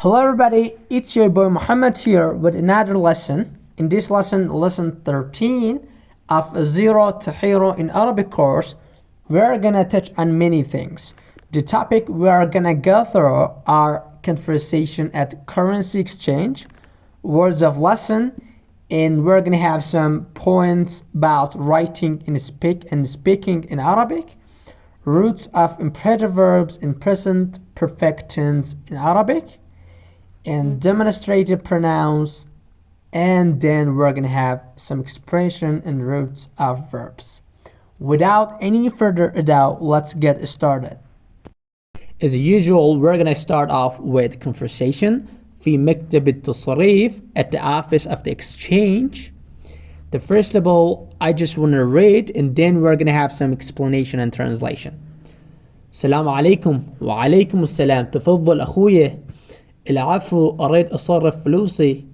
Hello everybody, it's your boy Muhammad here with another lesson. In this lesson, lesson 13 of Zero to Hero in Arabic course, we're gonna touch on many things. The topic we are gonna go through are conversation at currency exchange, words of lesson, and we're gonna have some points about writing and speaking in Arabic, roots of imperative verbs in present perfect tense in Arabic, and demonstrative pronouns, and then we're gonna have some expression and roots of verbs. Without any further ado, let's get started. As usual, we're gonna start off with conversation في مكتب التصريف at the office of the exchange. The first of all, I just want to read and then we're gonna have some explanation and translation. السلام عليكم. وعليكم السلام. تفضل أخويا. العفو، أريد أصرف فلوسي.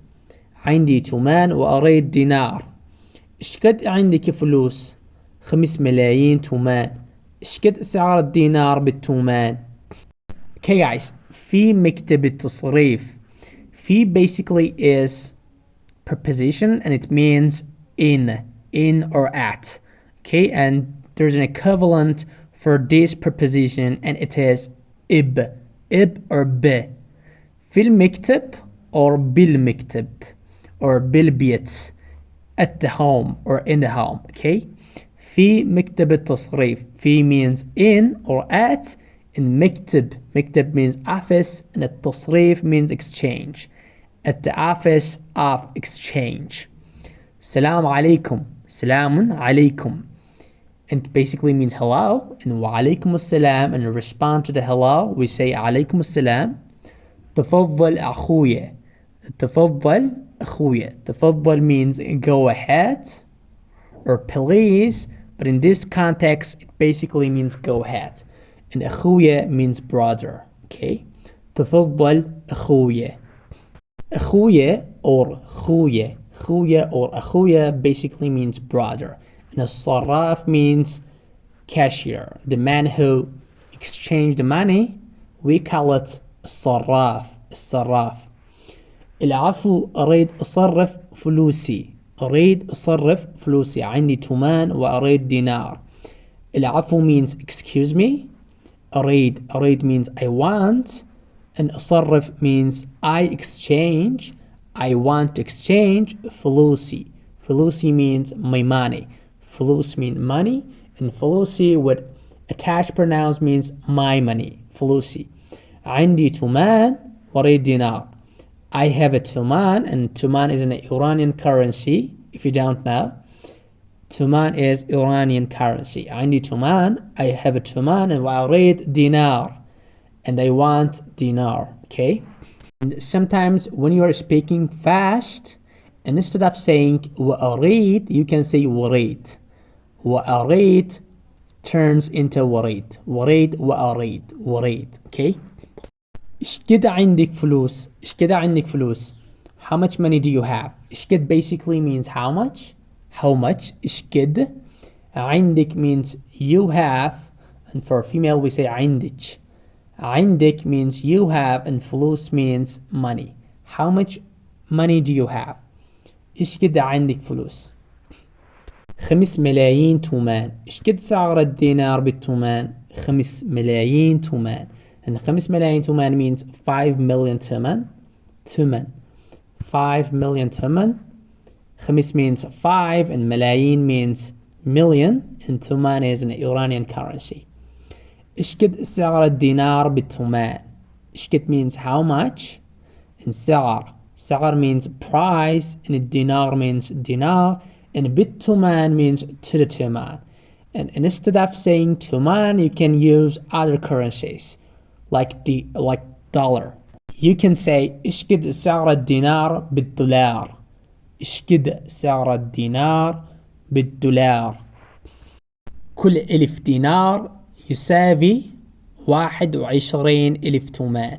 عندي تومان وأريد دينار. إيش قد عندك فلوس؟ 5 ملايين تومان. إيش قد سعر الدينار بالتومان؟ Okay guys, في مكتب التصريف. في basically is preposition and it means in or at. Okay, and there's an equivalent for this preposition and it is ib or b. في المكتب or بالمكتب or بالبيت at the home or in the home. Okay, في مكتب التصريف. في means in or at, and مكتب means office, and التصريف means exchange. At the office of exchange. السلام عليكم. سلام عليكم. And it basically means hello, and وعليكم السلام, and in response to the hello we say عليكم السلام. تفضل أخويا. تفضل أخويا. تفضل means go ahead or please, but in this context it basically means go ahead, and أخويا means brother. Okay, تفضل أخويا. أخويا or خويا. خويا or أخويا basically means brother, and الصراف means cashier, the man who exchanged the money. We call it الصراف. الصراف. العفو، أريد أصرف فلوسي. أريد أصرف فلوسي. عندي تومان وأريد دينار. العفو means excuse me. أريد means I want, and أصرف means I exchange. I want to exchange. فلوسي. فلوسي means my money. فلوس mean money, and فلوسي with attached pronouns means my money. فلوسي. عندي تومان وأريد دينار. I have a تومان, and تومان is an Iranian currency. If you don't know, تومان is Iranian currency. عندي تومان. I have a تومان, and وأريد دينار, and I want dinar. Okay, and sometimes when you are speaking fast, and instead of saying وأريد you can say وريد. وأريد turns into وريد. وريد وأريد. وريد. Okay, إيش قد عندك فلوس؟ إيش قد عندك فلوس؟ How much money do you have? إيش قد basically means how much. How much. إيش قد. عندك means you have, and for female we say عندك. عندك means you have, and فلوس means money. How much money do you have? إيش قد عندك فلوس؟ 5 ملايين تومان. إيش قد سعر الدينار بالتومان؟ 5 ملايين تومان. And 5 ملايين تومان means 5 million تومان. تومان. 5 million تومان. 5 means 5, and ملايين means million, and تومان is an Iranian currency. إيش قد سعر الدينار بالتومان؟ إيش قد means how much, and سعر means price, and الدينار means dinar, and بالتومان means to the تومان. And instead of saying تومان you can use other currencies like dollar. You can say إيش قد سعر الدينار بالدولار. إيش قد سعر الدينار بالدولار. كل 1000 دينار يساوي 21,000 تومان.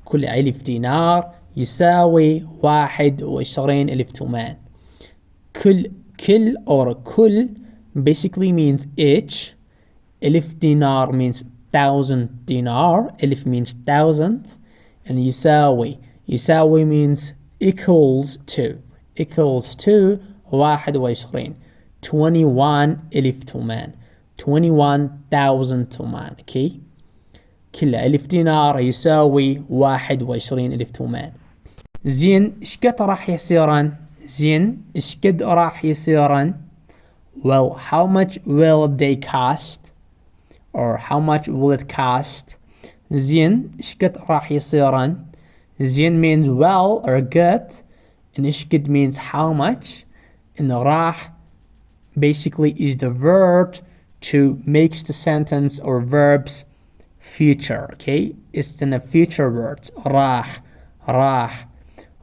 كل 1000 دينار يساوي 21,000 تومان. كل or كل basically means each. 1000 dinar means 1,000 dinar. 1000 means 1,000, and يساوي يساوي means equals to 21. 21,000 تومان. 21,000 تومان. okay. كله 1000 دينار يساوي 21,000 تومان. زين ايش قد راح يصيرن؟ well, how much will they cost or how much will it cost. زين ايش قد راح يصيرن؟ زين means well or good, and ايش قد means how much, and راح basically is the verb to makes the sentence or verbs future. okay, it's in a future word.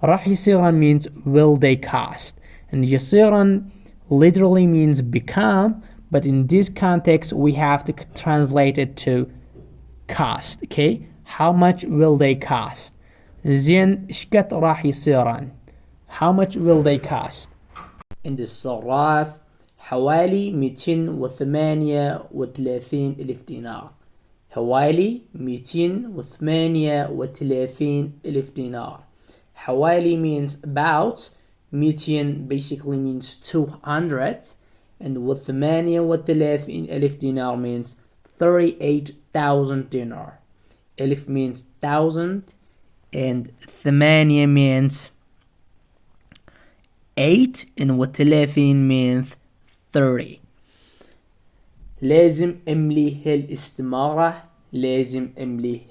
راح يصيرن means will they cost, and يصيرن literally means become, but in this context we have to translate it to cost. okay, how much will they cost. زين ايش قد راح يصيرن؟ how much will they cost. عند الصراف حوالي 238 ألف دينار. حوالي 238 ألف دينار. حوالي means about. 200 basically means 200, and وثمانية ألف دينار means 38,000 dinar. ألف means 1000 and ثمانية means 8 and وثلاثين means 30. لازم املي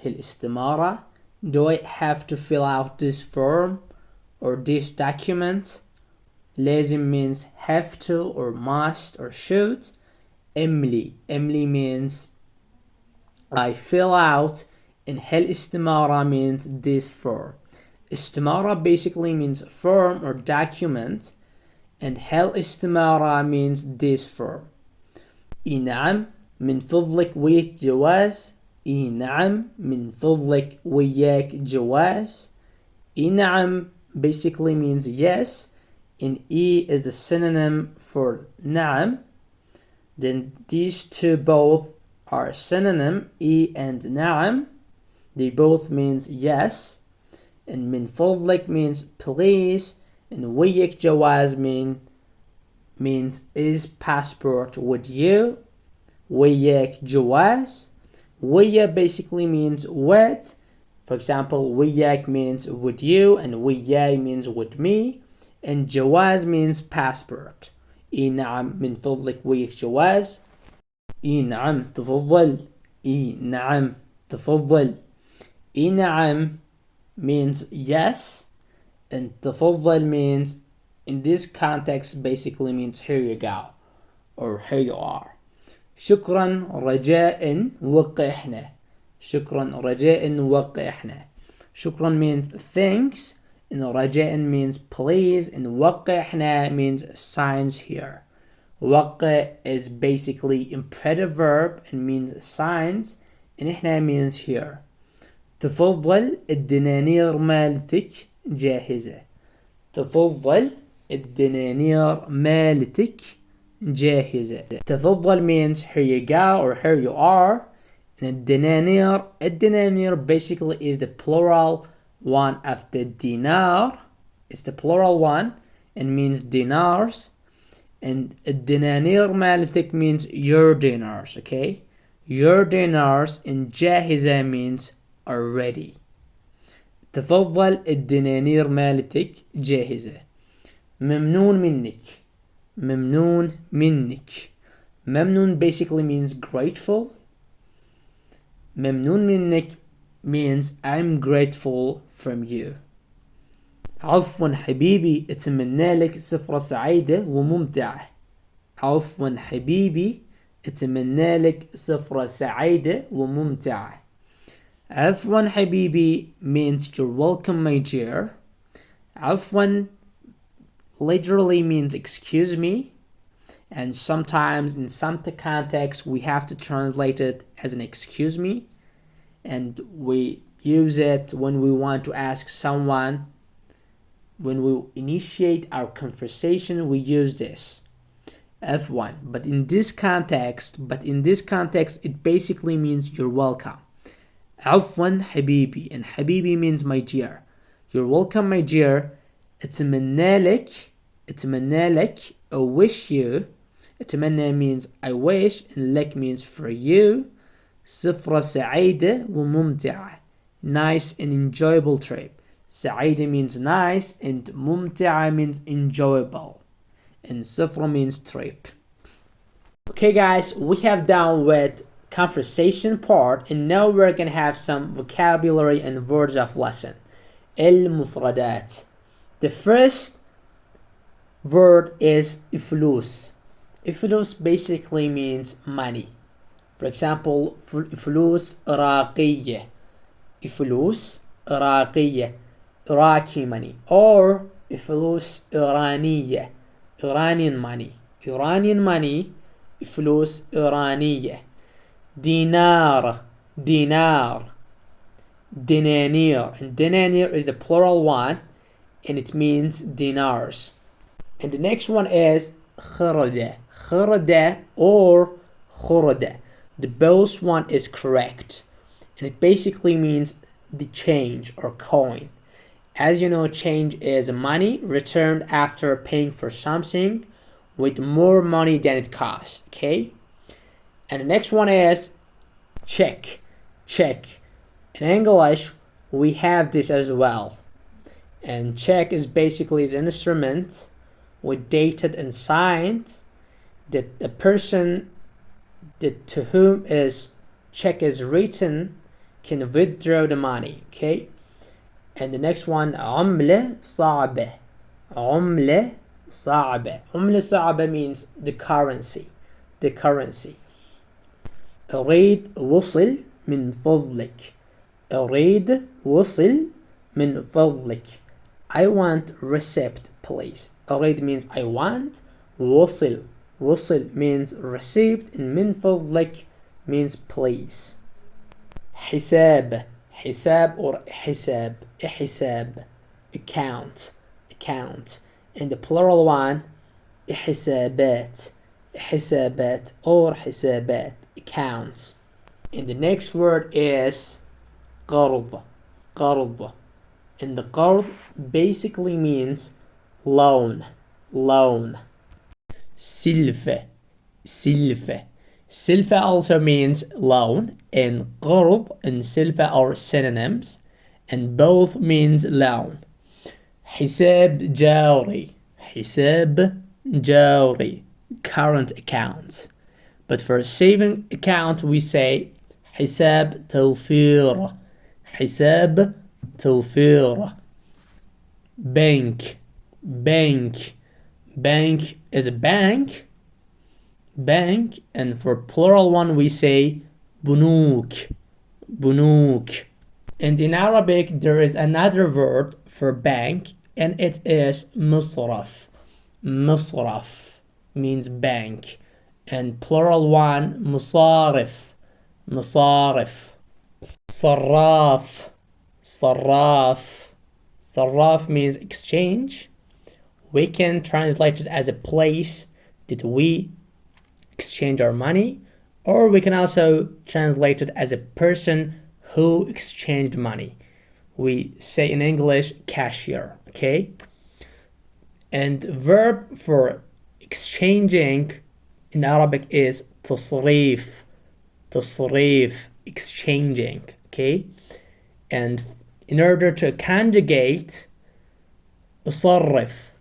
هالاستمارة. Do I have to fill out this form or this document? لازم means have to or must or should. املي means I fill out, and هالاستمارة means this form. استمارة basically means form or document, and هالاستمارة means this form. اي نعم من فضلك وياك جواز. اي نعم من فضلك وياك جواز. اي نعم basically means yes, and e is the synonym for نعم. Then these two both are synonym, e and نعم. They both means yes, and من فضلك means please, and وياك جواز means is passport with you. وياك جواز. ويا basically means with. For example, وياك means with you, and وياي means with me, and جواز means passport. اي نعم من فضلك وياك جواز. اي نعم تفضل. اي نعم تفضل. اي نعم means yes, and تفضل means in this context basically means here you go or here you are. شكرا رجاء وقحنا. شكرا رجاء وقحنا. شكرا means thanks, and رجاء means please, and وقحنا means signs here. وقع is basically imperative verb and means signs, and احنا means here. تفضل الدنانير مالتك جاهزة. تفضل الدنانير مالتك جاهزة. تفضل means here you go or here you are, and الدنانير basically is the plural one of the dinar. It's the plural one and means dinars, and الدنانير مالتك means your dinars. okay, your dinars, and جاهزة means are ready. تفضل الدنانير مالتك جاهزة. ممنون منك. ممنون منك. ممنون basically means grateful. ممنون منك means I'm grateful from you. عفوا حبيبي اتمنى لك سفرة سعيدة وممتعة. عفوا حبيبي اتمنى لك سفرة سعيدة وممتعة. عفوا حبيبي means you're welcome my dear. عفوا literally means excuse me, and sometimes in some contexts we have to translate it as an excuse me, and we use it when we want to ask someone. When we initiate our conversation we use this F1, but in this context it basically means you're welcome. عفوا حبيبي, and حبيبي means my dear. You're welcome, my dear. اتمنى لك I wish you. اتمنى means I wish and لك means for you. سفرة سعيدة وممتعة. Nice and enjoyable trip. سعيدة means nice and ممتعة means enjoyable. And سفرة means trip. Okay guys, we have done with conversation part and now we're gonna have some vocabulary and words of lesson. المفردات. The first word is فلوس. فلوس basically means money. For example, فلوس عراقية. فلوس عراقية. Iraqi money. Or فلوس إيرانية. Iranian money. Iranian money. فلوس إيرانية. دينار. دنانير. And دنانير is the plural one and it means dinars. And the next one is خردة or خردة. The both one is correct and it basically means the change or coin. As you know, change is money returned after paying for something with more money than it cost. Okay, and the next one is check. In English we have this as well, and check is basically an instrument with dated and signed that the person that to whom is check is written can withdraw the money. Okay, and the next one عملة صعبة. عملة صعبة means the currency. أريد وصل من فضلك. I want receipt please. أريد means I want. وصل means receipt and من فضلك means please. حساب or حساب. Account. And the plural one حسابات or حسابات. Accounts. And the next word is قرض. And the قرض basically means loan. سلفة also means loan, and قرض and سلفة are synonyms and both means loan. حساب جاري current account, but for saving account we say حساب توفير. Bank is a bank, and for plural one we say بنوك. And in Arabic there is another word for bank and it is مصرف means bank, and plural one مصارف. صراف means exchange. We can translate it as a place that we exchange our money, or we can also translate it as a person who exchanged money. We say in English cashier. Okay, and verb for exchanging in Arabic is تصريف, exchanging. Okay, and in order to conjugate أصرف.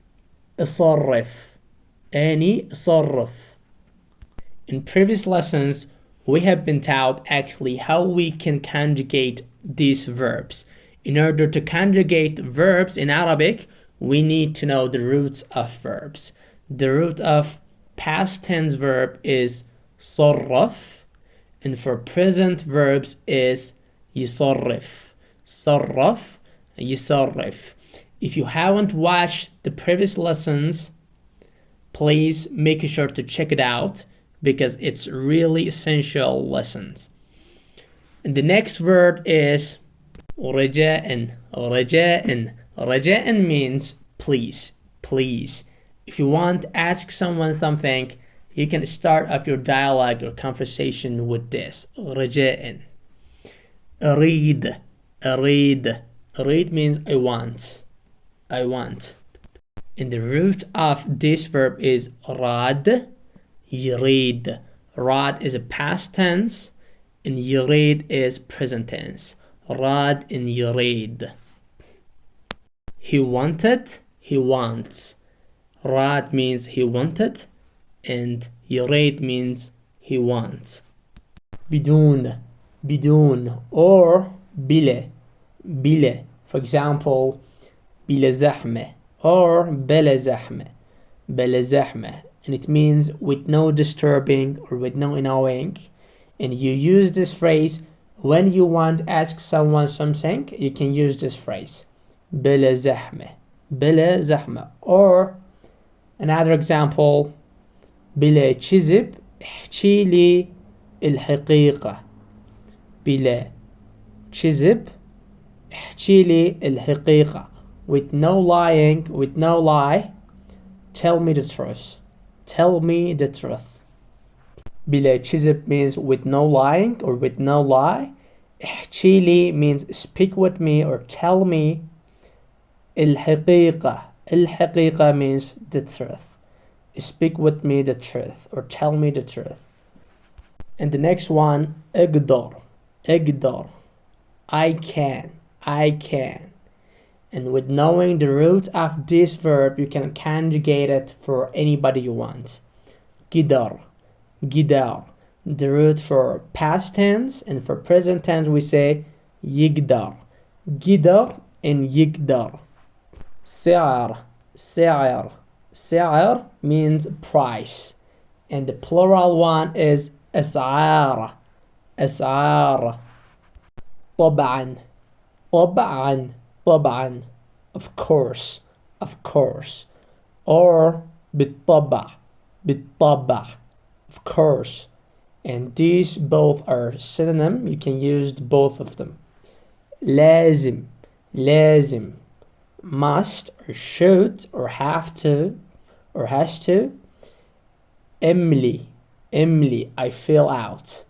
In previous lessons we have been taught actually how we can conjugate these verbs. In order to conjugate verbs in Arabic we need to know the roots of verbs. The root of past tense verb is صرف, and for present verbs is يصرف. If you haven't watched the previous lessons, please make sure to check it out because it's really essential lessons. And the next word is رجاء. رجاء means please. If you want to ask someone something, you can start off your dialogue or conversation with this. رجاء. أريد. Read means I want. I want. And the root of this verb is rad, يريد. Rad is a past tense and يريد is present tense. Rad and يريد. He wanted, he wants. Rad means he wanted and يريد means he wants. بدون, بدون or بلا, بلا. For example, بلا زحمة or بلا زحمة, بلا زحمة. And it means with no disturbing or with no annoying. And you use this phrase when you want to ask someone something. You can use this phrase بلا زحمة, بلا زحمة. Or another example, بلا كذب احكي لي الحقيقة. بلا كذب احكي لي الحقيقة. With no lying, with no lie, tell me the truth. Tell me the truth. بلا كذب means with no lying or with no lie. احكي لي means speak with me or tell me. الحقيقة, الحقيقة means the truth. Speak with me the truth or tell me the truth. And the next one, أقدر, أقدر. I can, I can. And with knowing the root of this verb, you can conjugate it for anybody you want. قدر, قدر. The root for past tense and for present tense we say يقدر, قدر and يقدر. سعر, سعر. سعر means price. And the plural one is أسعار, أسعار. طبعا, طبعا, طبعا. Of course, of course. Or بالطبع, بالطبع. Of course. And these both are synonym. You can use both of them. لازم, لازم. Must or should or have to or has to. املي, املي. I fill out.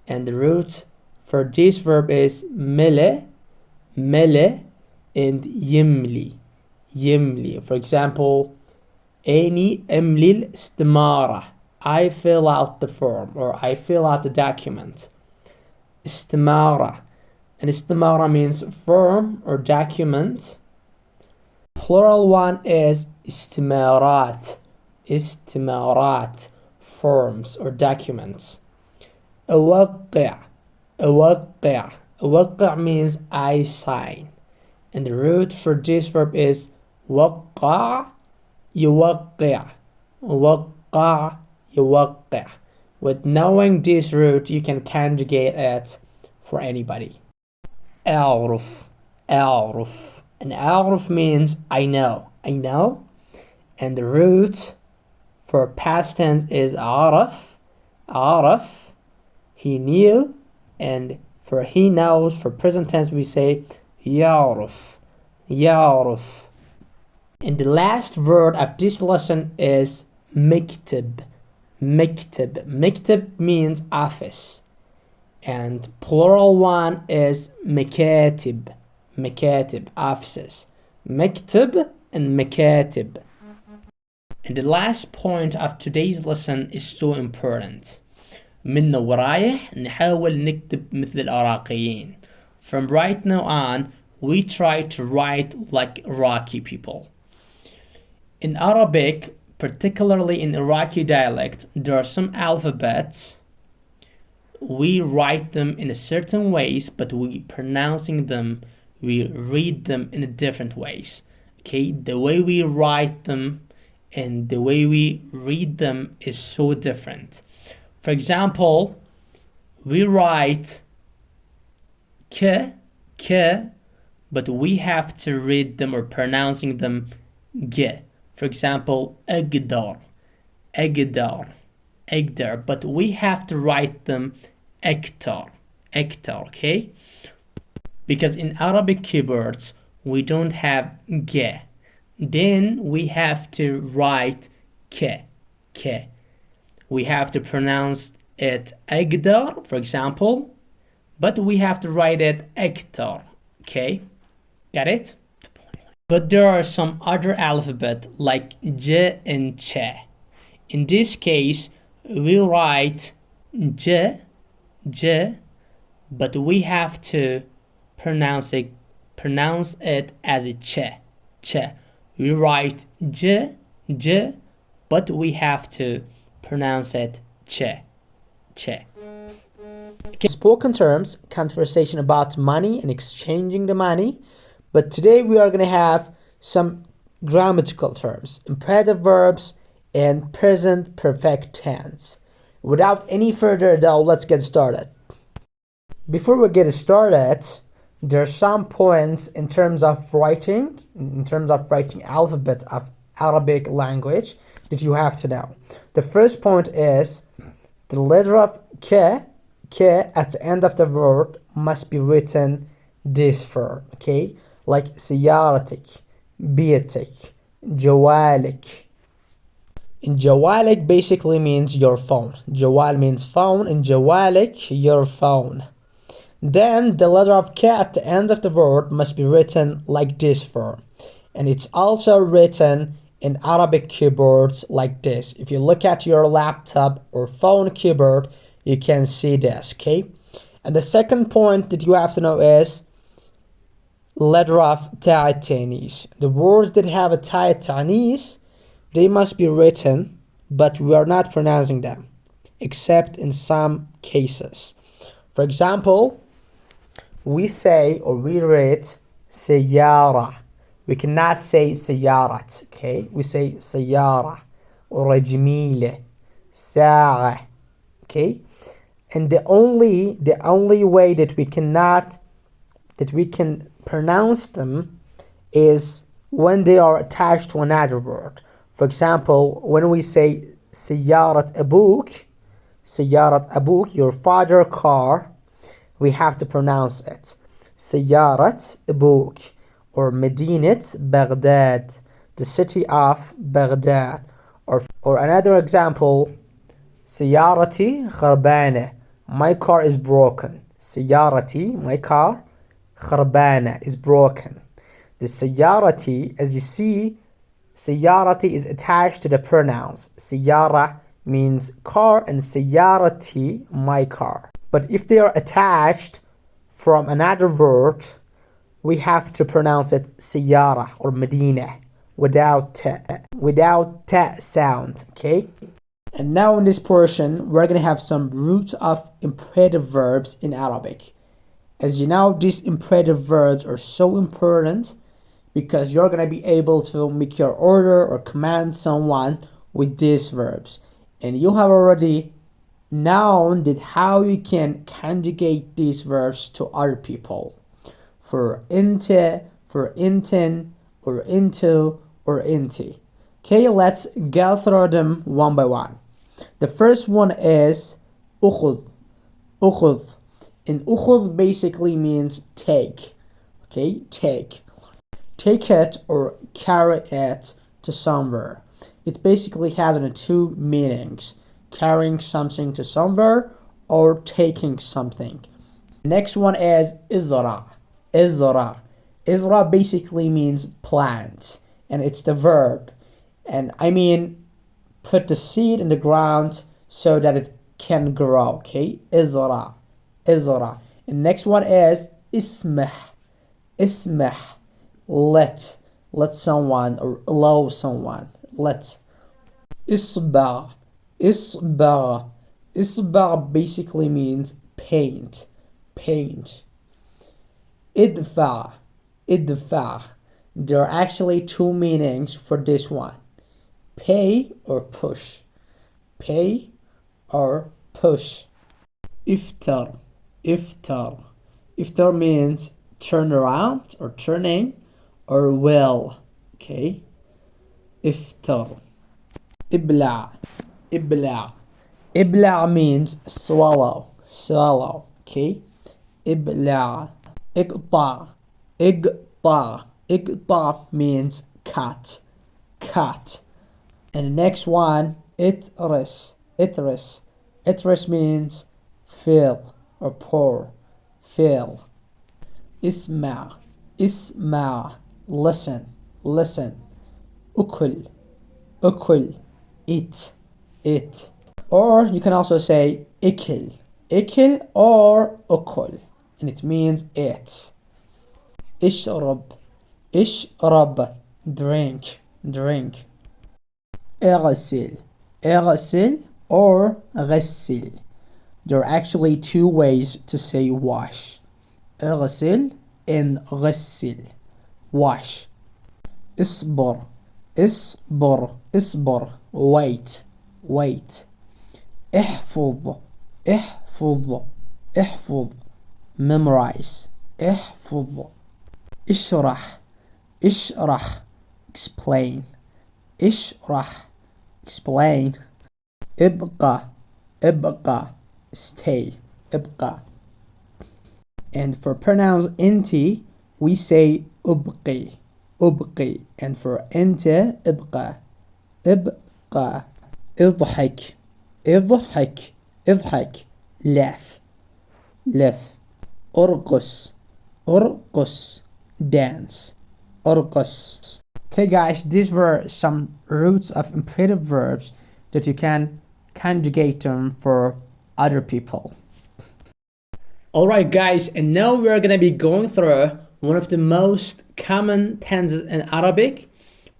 And the root for this verb is ملء, ملء and يملي, يملي. For example, أني أملي الاستمارة. I fill out the form or I fill out the document. استمارة. And استمارة means form or document. Plural one is استمارات, استمارات. Forms or documents. أوقع, أوقع. أوقع means I sign. And the root for this verb is وقع, يوقع, وقع, يوقع. With knowing this root, you can conjugate it for anybody. أعرف, أعرف. And أعرف means I know, I know. And the root for past tense is عرف, عرف. He knew. And for he knows, for present tense we say يعرف, يعرف. And the last word of this lesson is مكتب, مكتب. مكتب means office. And plural one is مكاتب, مكاتب, offices. مكتب and مكاتب. And the last point of today's lesson is so important. من ورايح نحاول نكتب مثل العراقيين. From right now on, we try to write like Iraqi people. In Arabic, particularly in Iraqi dialect, there are some alphabets. We write them in a certain ways, but we pronouncing them, we read them in a different ways. Okay, the way we write them and the way we read them is so different. For example, we write k, but we have to read them or pronouncing them g. For example, أقدر, أقدر, أقدر, but we have to write them أكتر, أكتر, okay? Because in Arabic keyboards, we don't have g. Then we have to write k. We have to pronounce it أقدر, for example, but we have to write it أكتر, okay? Got it? But there are some other alphabet like J and Ch. In this case, we write J, J, but we have to pronounce it as a Ch, Ch. We write J, J, but we have to pronounce it Ch, Ch. Okay. Spoken terms, conversation about money and exchanging the money. But today we are going to have some grammatical terms, imperative verbs, and present perfect tense. Without any further ado, let's get started. Before we get started, there are some points in terms of writing alphabet of Arabic language that you have to know. The first point is the letter of K at the end of the word must be written this form, okay? Like سيارتك, بيتك, جوالك. And جوالك basically means your phone. جوال means phone, and جوالك, your phone. Then the letter of K at the end of the word must be written like this form. And it's also written in Arabic keyboards like this. If you look at your laptop or phone keyboard, you can see this, okay? And the second point that you have to know is letter of ta tanis. The words that have a ta tanis, they must be written, but we are not pronouncing them, except in some cases. For example, we say or we read سيارة. We cannot say سيارة, okay? We say سيارة or جميلة, ساعة, okay? And the only way that we can pronounce them is when they are attached to another word. For example, when we say سيارة أبوك, your father's car, we have to pronounce it سيارة أبوك. Or مدينة بغداد, the city of Baghdad. Or another example, سيارتي خربانة, my car is broken. سيارتي, my car, خربانة, is broken. The سيارتي, as you see, سيارتي is attached to the pronouns. سيارة means car and سيارتي, my car. But if they are attached from another word, we have to pronounce it سيارة or Medina without ta sound, okay? And now in this portion, we're going to have some roots of imperative verbs in Arabic. As you know, these imperative verbs are so important because you're going to be able to make your order or command someone with these verbs. And you have already known that how you can conjugate these verbs to other people. For inte, for intin, or into, or inti. Okay, let's go through them one by one. The first one is ukhud. Ukhud. And ukhud basically means take. Okay, take. Take it or carry it to somewhere. It basically has two meanings. Carrying something to somewhere or taking something. Next one is izra. Izra. Izra basically means plant, and it's the verb. And I mean, put the seed in the ground so that it can grow, okay? Izra. Izra. And next one is ismah. Ismah. Let someone or allow someone. Let. Isba. Isba. Isba basically means paint. Paint. Idfa. Idfa. There are actually two meanings for this one. Pay or push. Pay or push. Iftar. Iftar. Iftar means turn around or turning or well. Okay. Iftar. Ibla. Ibla. Ibla means swallow. Swallow. Okay. Ibla. Iqta. Iqta. Iqta means cut. Cut. And the next one, itris. Itris. Itris means fill or pour. Fill. Isma. اسمع, listen, listen. أكل, أكل, eat, eat. Or you can also say إكل, إكل or أكل, and it means eat. اشرب, اشرب, drink, drink. اغسل, اغسل or غسل. There are actually two ways to say wash. اغسل and غسل. Wash. اصبر, اصبر, اصبر. Wait, wait. احفظ, احفظ, احفظ. Memorize. احفظ. اشرح, اشرح. Explain. اشرح, explain. ابقى, ابقى. Stay, ابقى. And for pronouns inti, we say أبقي, أبقي. And for أنت, ابقى, ابقى. اضحك, اضحك, اضحك. Laugh, laugh. أرقص, أرقص. Dance, أرقص. Okay guys, these were some roots of imperative verbs that you can conjugate them for other people. Alright guys, and now we're gonna be going through one of the most common tenses in Arabic,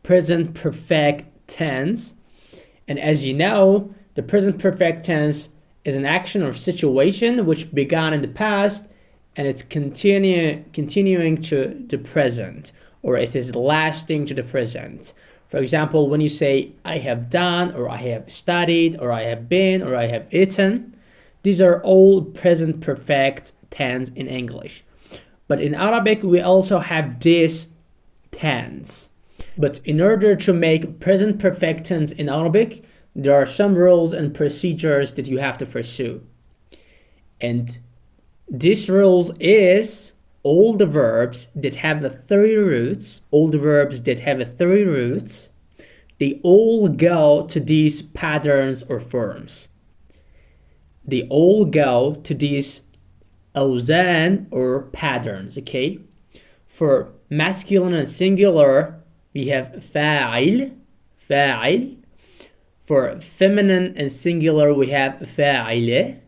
present perfect tense. And as you know, the present perfect tense is an action or situation which began in the past and it's continuing to the present, or it is lasting to the present. For example, when you say I have done, or I have studied, or I have been, or I have eaten, these are all present perfect tense in English. But in Arabic, we also have this tense. But in order to make present perfect tense in Arabic, there are some rules and procedures that you have to pursue. And these rules is all the verbs that have the three roots, they all go to these patterns or forms. They all go to these أوزان or patterns, okay? For masculine and singular, we have فاعل, فاعل. For feminine and singular, we have فاعلة.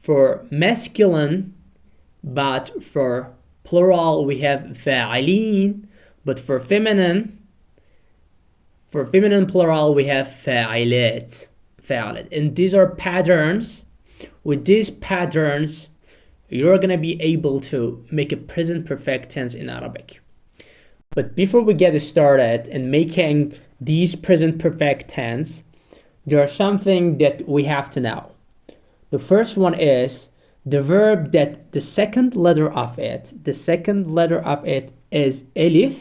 For masculine, but for plural, we have فاعلين. But for feminine plural, we have فاعلات, فاعلات. And these are patterns. With these patterns, you're gonna be able to make a present perfect tense in Arabic. But before we get started in making these present perfect tense, there's something that we have to know. The first one is the verb that the second letter of it is elif.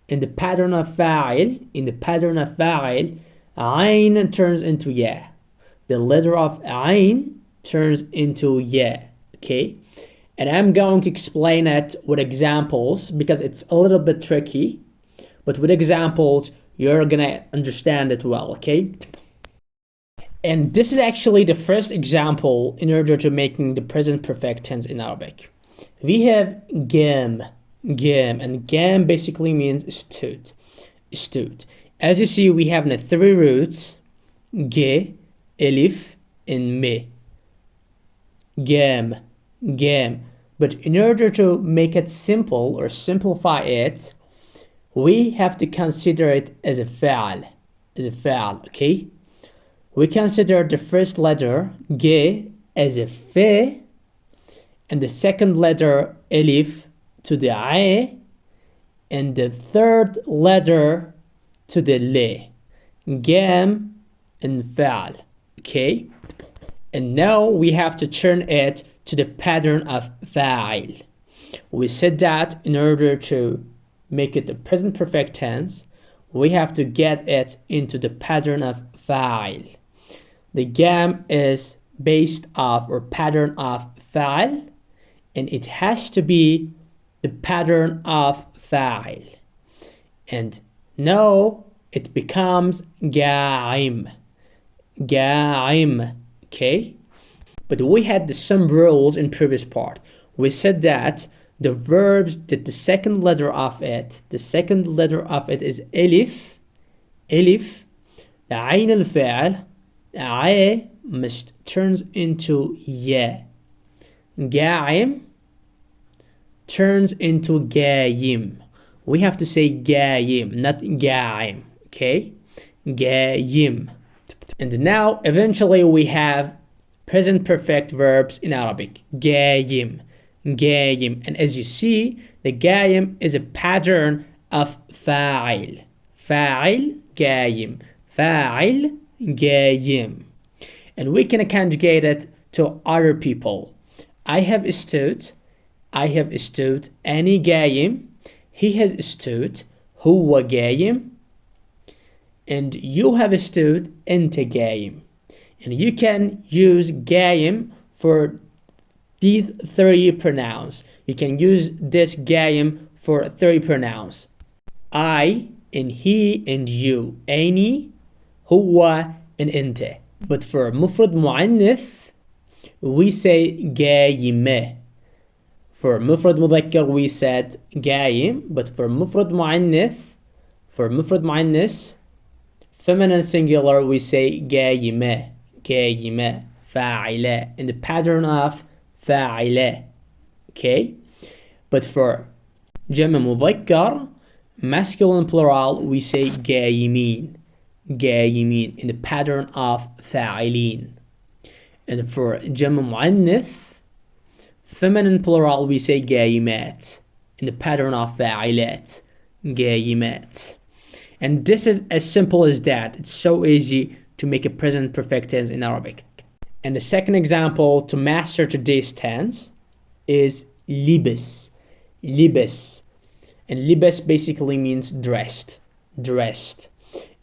In the pattern of fa'il, ayn turns into ya. The letter of ayn turns into ya, okay? And I'm going to explain it with examples because it's a little bit tricky, but with examples, you're gonna understand it well, okay? And this is actually the first example in order to making the present perfect tense in Arabic. We have gam, and gam basically means stood. As you see, we have the three roots, ge, elif, and me. Gam. But in order to make it simple or simplify it, we have to consider it as a fa'al, okay? We consider the first letter, ge, as a fe, and the second letter, elif, to the a, and the third letter to the le. Gam and fa'al, okay? And now we have to turn it to the pattern of fa'il. We said that in order to make it the present perfect tense, we have to get it into the pattern of fa'il. The gam is based off or pattern of fa'il, and it has to be the pattern of fa'il. And now it becomes ga'im, okay? But we had some rules in previous part. we said that the verbs that the second letter of it is elif. Elif, the عين الفاعل, I must turns into ya. قايم turns into قايم. We have to say قايم, not قايم, okay? قايم. And now eventually we have present perfect verbs in Arabic. قايم, قايم. And as you see, the قايم is a pattern of فاعل. فاعل قايم, فاعل قايم. And we can conjugate it to other people. I have stood, أنا قايم, he has stood, هو قايم, and you have stood, أنت قايم. And you can use قايم for these three pronouns. You can use this قايم for three pronouns. I and he and you. أني, هو and أنت. But for مفرد مؤنث, we say قايمة. For مفرد مذكر we said قايم, but for مفرد مؤنث, feminine singular we say قايمة, قايمة, فاعلة, in the pattern of فاعلة, okay? But for جمع مذكر, masculine plural we say قايمين, قايمين, in the pattern of فاعلين. And for جمع مؤنث, feminine plural we say قايمات, in the pattern of فاعلات, قايمات. And this is as simple as that. It's so easy to make a present perfect tense in Arabic. And the second example to master today's tense is libis. Libis. And libis basically means dressed. Dressed.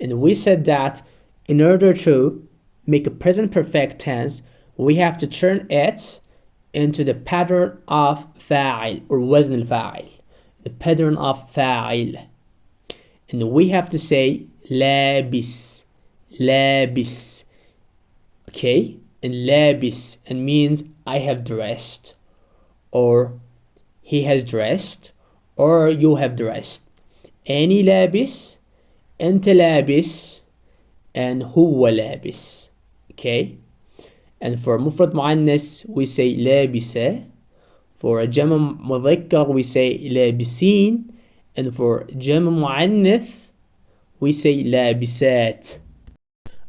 And we said that in order to make a present perfect tense, we have to turn it into the pattern of فاعل or وزن الفاعل. The pattern of فاعل. And we have to say لابس. لابس. Okay? And لابس and means I have dressed, or he has dressed, or you have dressed. أني لابس, أنت لابس, and هو لابس. Okay? And for مفرد مؤنث we say لابسة. For جمع مذكر we say لابسين. And for جمع مؤنث we say لابسات.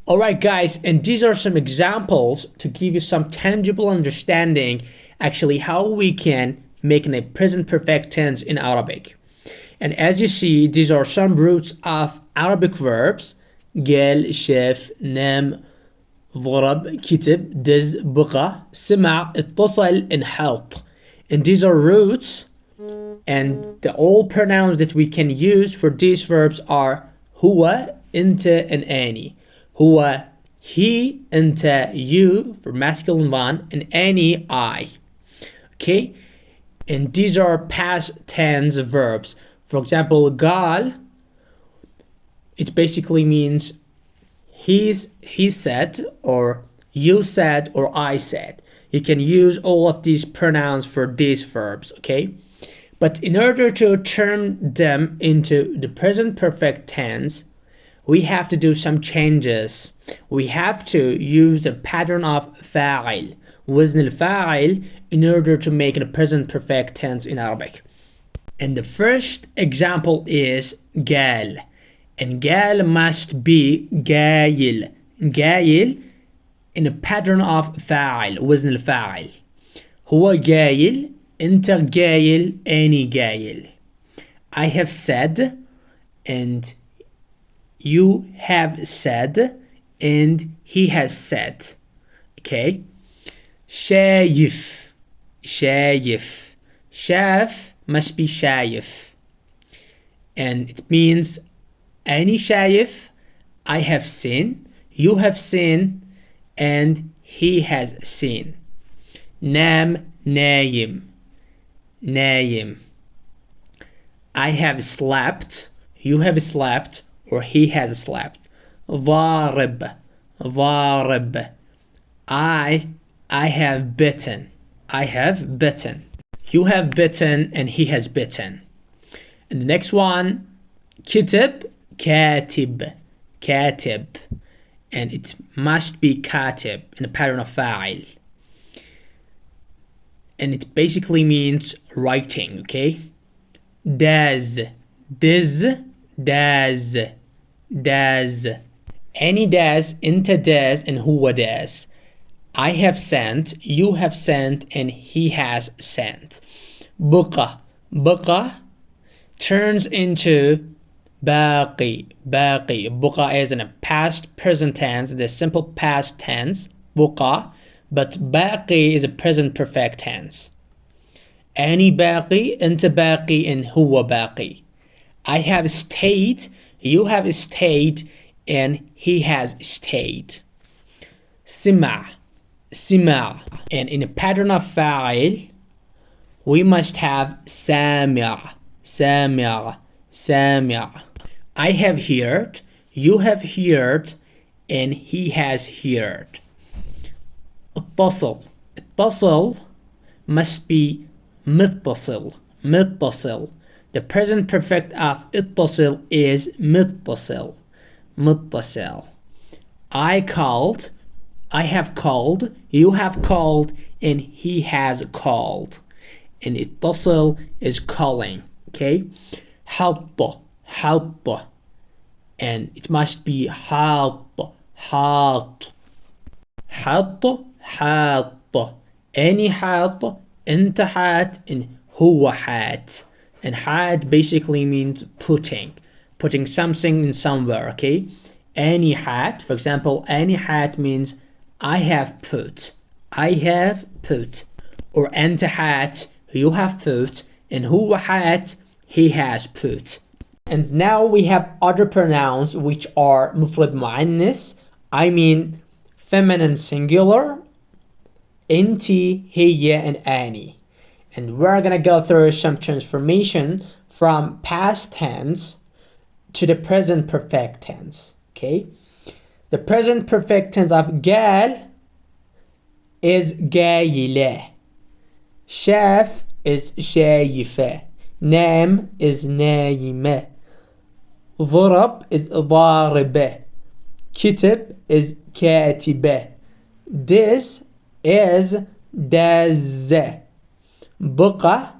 Alright guys, and these are some examples to give you some tangible understanding actually how we can make a present perfect tense in Arabic. And as you see, these are some roots of Arabic verbs. قال, شاف, نام, ضرب, كتب, دز, بقى, سمع, اتصل, انحط. And these are roots, and the all pronouns that we can use for these verbs are هو, أنت, and أني. هو, he, أنت, you for masculine one, and أني, I. Okay? And these are past tense verbs. For example, قال, it basically means he said, or you said, or I said. You can use all of these pronouns for these verbs, okay? But in order to turn them into the present perfect tense, we have to do some changes. We have to use a pattern of فاعل, وزن الفاعل, in order to make it a present perfect tense in Arabic. And the first example is قال. And قال must be قايل. قايل in a pattern of فاعل, وزن الفاعل. هو قايل, أنت قايل, أني قايل. I have said, and you have said, and he has said. Okay? شايف. شايف. شاف must be شايف. And it means أني شايف, I have seen, you have seen, and he has seen. نام, نايم. نايم. I have slept, you have slept, or he has slept. ضارب. ضارب. I have bitten. I have bitten. You have bitten and he has bitten. And the next one, كتب, كاتب, كاتب. And it must be كاتب in the pattern of فاعل. And it basically means writing, okay? Does, this, does, does. Any does, انت does, and هو does. I have sent, you have sent, and he has sent. بقى, بقى turns into باقي, باقي. بقى is in a past present tense, the simple past tense, بقى, but باقي is a present perfect tense. Any باقي, أنت باقي, and هو باقي. I have stayed, you have stayed, and he has stayed. سمع, سمع. And in a pattern of فاعل, we must have سامع, سامع, سامع. I have heard, you have heard, and he has heard. اتصل, اتصل must be متصل, متصل. The present perfect of اتصل is متصل, متصل. I called, I have called, you have called, and he has called. And اتصل is calling, okay? حط, حط. And it must be حاط, حاط. حط, حاط. Any حاط, انت حات, and هو حات. And حات basically means putting something in somewhere, okay? Any hat, for example, any hat means I have put, I have put. Or أنت hat, you have put, and هو hat, he has put. And now we have other pronouns which are مفرد مؤنث, I mean feminine singular, انتي, هي, and أني. And we're gonna go through some transformation from past tense to the present perfect tense, okay? The present perfect tense of قال is قايلة, شاف is شايفة, نام is نايمة, ضرب is ضاربة, كتب is كاتبة, this is دازة, بقى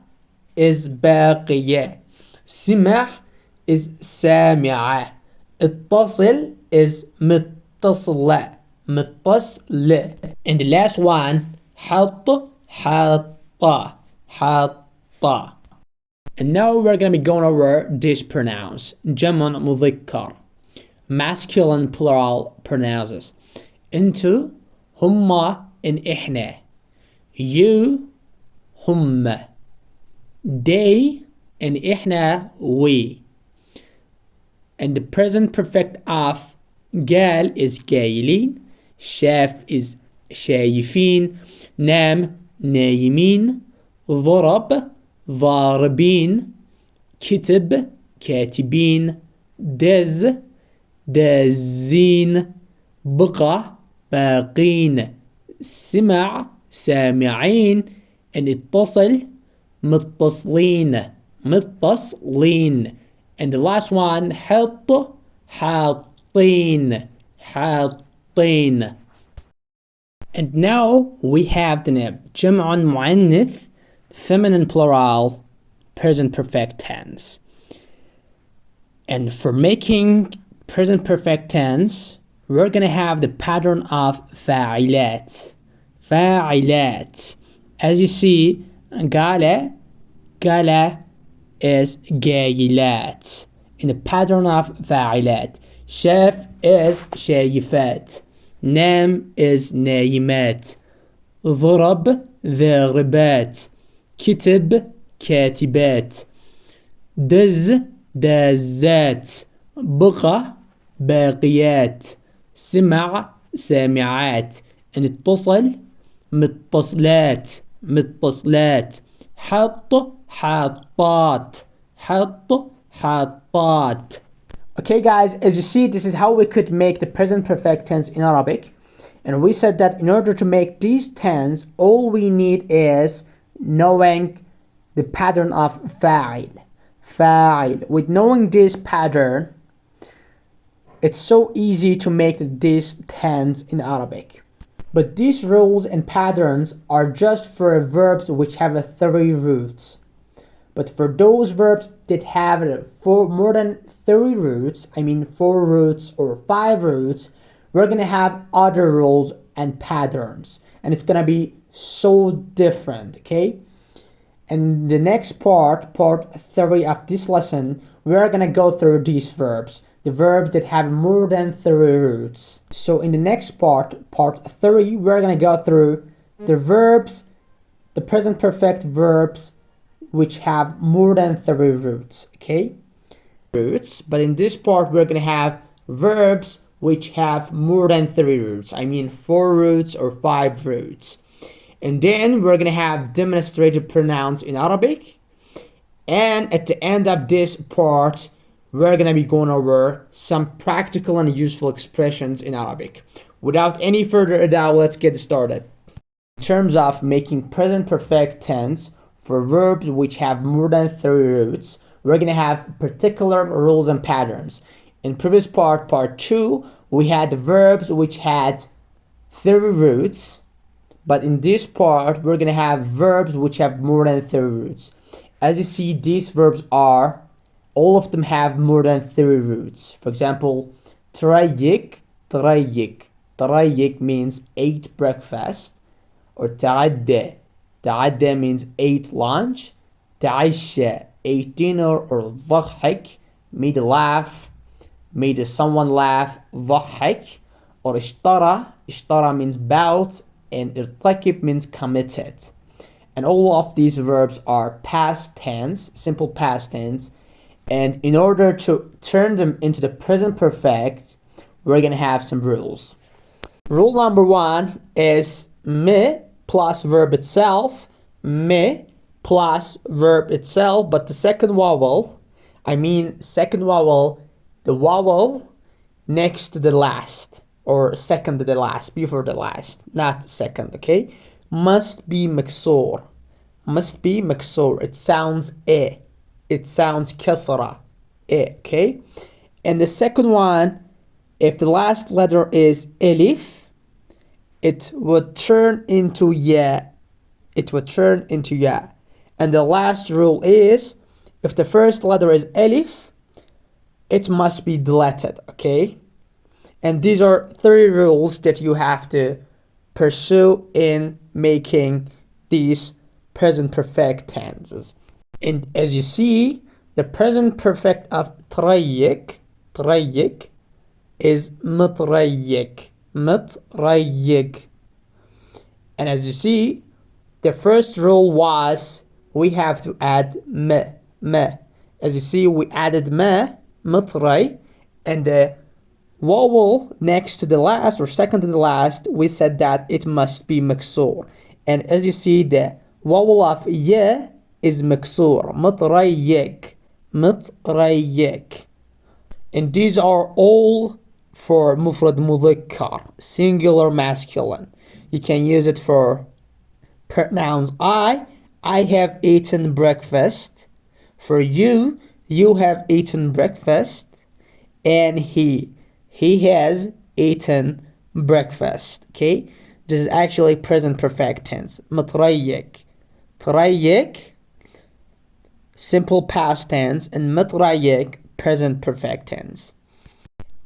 is باقية, سمع is سامعة, اتصل is متصلة, متصلة. And the last one, حط, حاطة, حاطة. And now we're gonna be going over these pronouns. جمع مذكر, masculine plural pronouns. انتو, هما, and إحنا. You, هم. They, and إحنا, we. And the present perfect of قال is قايلين, شاف is شايفين, نام نايمين, ضرب ضاربين, كتب كاتبين, دز دازين, بقى باقين, سمع سامعين, and اتصل متصلين, متصلين. And the last one, حط حاطين, حاطين. And now we have the جمع مؤنث, feminine plural, present perfect tense. And for making present perfect tense, we're gonna have the pattern of فاعلات, فاعلات. As you see, قال, قال is قايلات in the pattern of فاعلات. شاف is شايفات, نام is نايمات, ضرب ضاربات, كتب كاتبات, دز دازات, بقى باقيات, سمع سامعات, and اتصل متصلات, متصلات, حط حاطات, حط حاطات. Okay guys, as you see, this is how we could make the present perfect tense in Arabic. And we said that in order to make these tense, all we need is knowing the pattern of fa'il. Fa'il. With knowing this pattern, it's so easy to make this tense in Arabic. But these rules and patterns are just for verbs which have 3 roots. But for those verbs that have more than 3 roots, I mean 4 roots or 5 roots, we're going to have other rules and patterns. And it's going to be so different, okay? And the next part 3 of this lesson, we're going to go through these verbs. The verbs that have more than 3 roots. So in the next part 3, we're going to go through the verbs, the present perfect verbs, which have more than 3 roots, okay? Roots, but in this part, we're going to have verbs which have more than 3 roots. I mean 4 roots or 5 roots. And then we're going to have demonstrative pronouns in Arabic. And at the end of this part, we're going to be going over some practical and useful expressions in Arabic. Without any further ado, let's get started. In terms of making present perfect tense for verbs which have more than 3 roots, we're going to have particular rules and patterns. In previous part 2, we had the verbs which had 3 roots, but in this part, we're going to have verbs which have more than 3 roots. As you see, these verbs are all of them have more than 3 roots. For example, تريق. تريق means ate breakfast. Or تعدى. تعدى means ate lunch. تعشى, ate dinner. Or ضحك, made a laugh, made someone laugh. ضحك. Or اشترى. اشترى means bought. And ارتكب means committed. And all of these verbs are past tense, simple past tense. And in order to turn them into the present perfect, we're going to have some rules. Rule number 1 is me plus verb itself. Me plus verb itself, but the second vowel, the vowel next to the last, or second to the last, before the last, not second, okay? Must be مكسور. Must be مكسور. It sounds a. It sounds kasra, okay? And the second one, if the last letter is elif, it would turn into ya. It would turn into ya. And the last rule is, if the first letter is elif, it must be deleted, okay? And these are 3 rules that you have to pursue in making these present perfect tenses. And as you see, the present perfect of تريق is متريق. And as you see, the first rule was we have to add me. As you see, we added me, متري, and the vowel next to the last or second to the last, we said that it must be مكسور. And as you see, the vowel of ye is مكسور. متريق. And these are all for مفرد مذكر, singular masculine. You can use it for pronouns I have eaten breakfast. For you have eaten breakfast. And he has eaten breakfast. Okay, this is actually present perfect tense. متريق. تريق, simple past tense, and متريق, present perfect tense.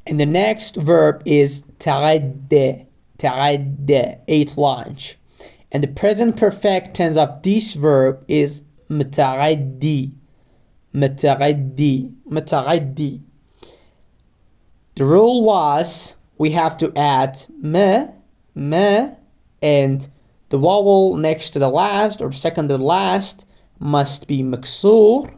And the next verb is تعدى. تعدى, ate lunch. And the present perfect tense of this verb is متعدي. متعدي. The rule was we have to add me, and the vowel next to the last or second to the last must be مكسور.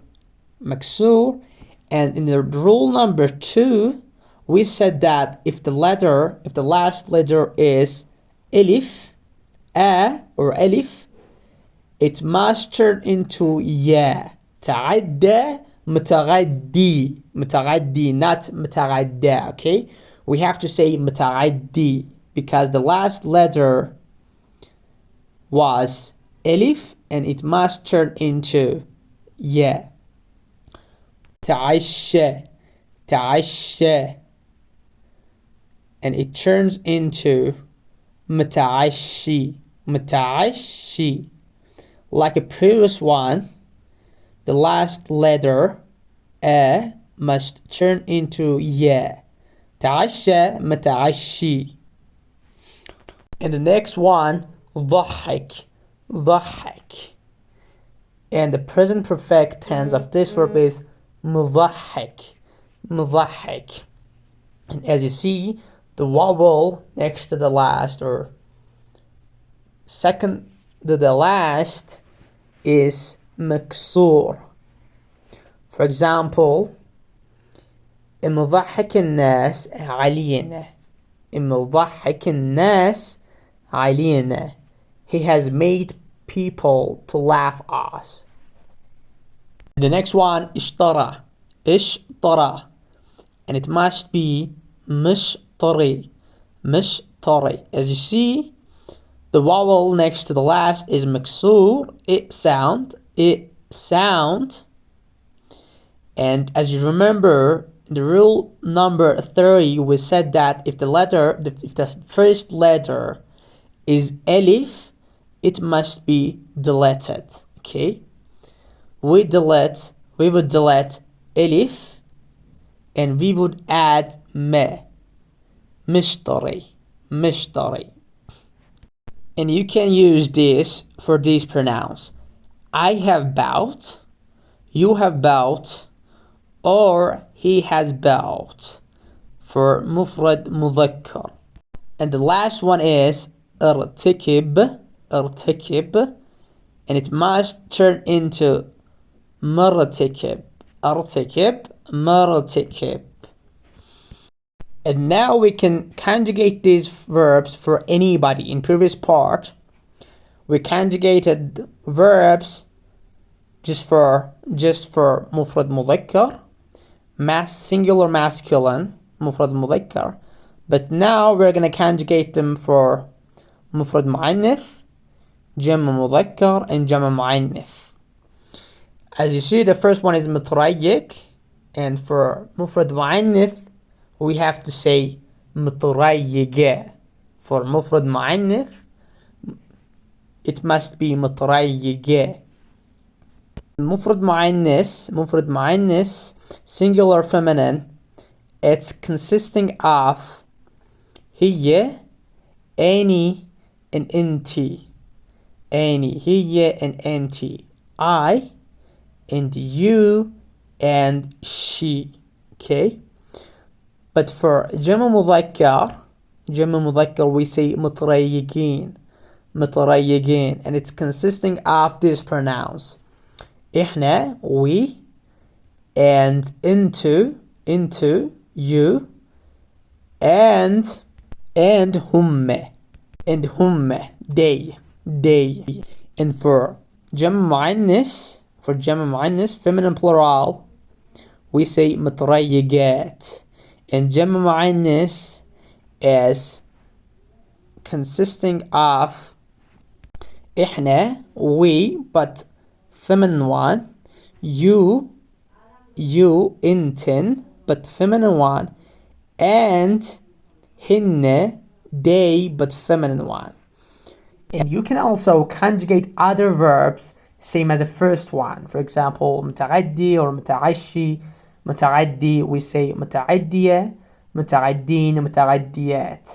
And in the rule number 2, we said that if the last letter is elif, or elif, it must turn into ya. تعدى متغدي. متغدي, not متغدى, okay? We have to say متغدي because the last letter was elif and it must turn into yeah. تعشى تعشى, and it turns into متعشي متعشي. Like a previous one, the last letter a must turn into yeah. تعشى متعشي. And the next one, ضحك ضحك, and the present perfect tense of this verb is مضحك مضحك. And as you see, the vowel next to the last or second to the last is مكسور. For example, مضحك الناس علينا مضحك الناس علينا. He has made people to laugh us. The next one, اشترى اشترى, and it must be مشتري مشتري. As you see, the vowel next to the last is مكسور, it sound. And as you remember, the rule number 30, we said that if the first letter is alif, it must be deleted. Okay, we would delete alif, and we would add me مشتري مشتري. And you can use this for these pronouns. I have bought, you have bought, or he has bought for مفرد مذكر. And the last one is ارتكب ارتكب, and it must turn into مرتكب ارتكب مرتكب. And now we can conjugate these verbs for anybody. In previous part, we conjugated verbs just for مفرد مذكر, singular masculine مفرد مذكر. But now we're going to conjugate them for مفرد مؤنث, جمع مذكر, and جمع مؤنث. As you see, the first one is متريك, and for مفرد مؤنث we have to say متريقة. For مفرد مؤنث it must be متريقة. مفرد مؤنث singular feminine, it's consisting of هي, أني, and أنتي. أني, هي, and أنتي. I, and you, and she. Okay, but for جمع مذكر we say متريقين متريقين, and it's consisting of these pronouns إحنا, we, and into, you, and هم, they. And for جمع مؤنث feminine plural we say متريقات, and جمع مؤنث is consisting of إحنا, we, but feminine one, you, انتن, but feminine one, and هن, they, but feminine one. And you can also conjugate other verbs same as the first one. For example, متعدي or متعشي. متعدي we say متعدية, متعدين, متعديات.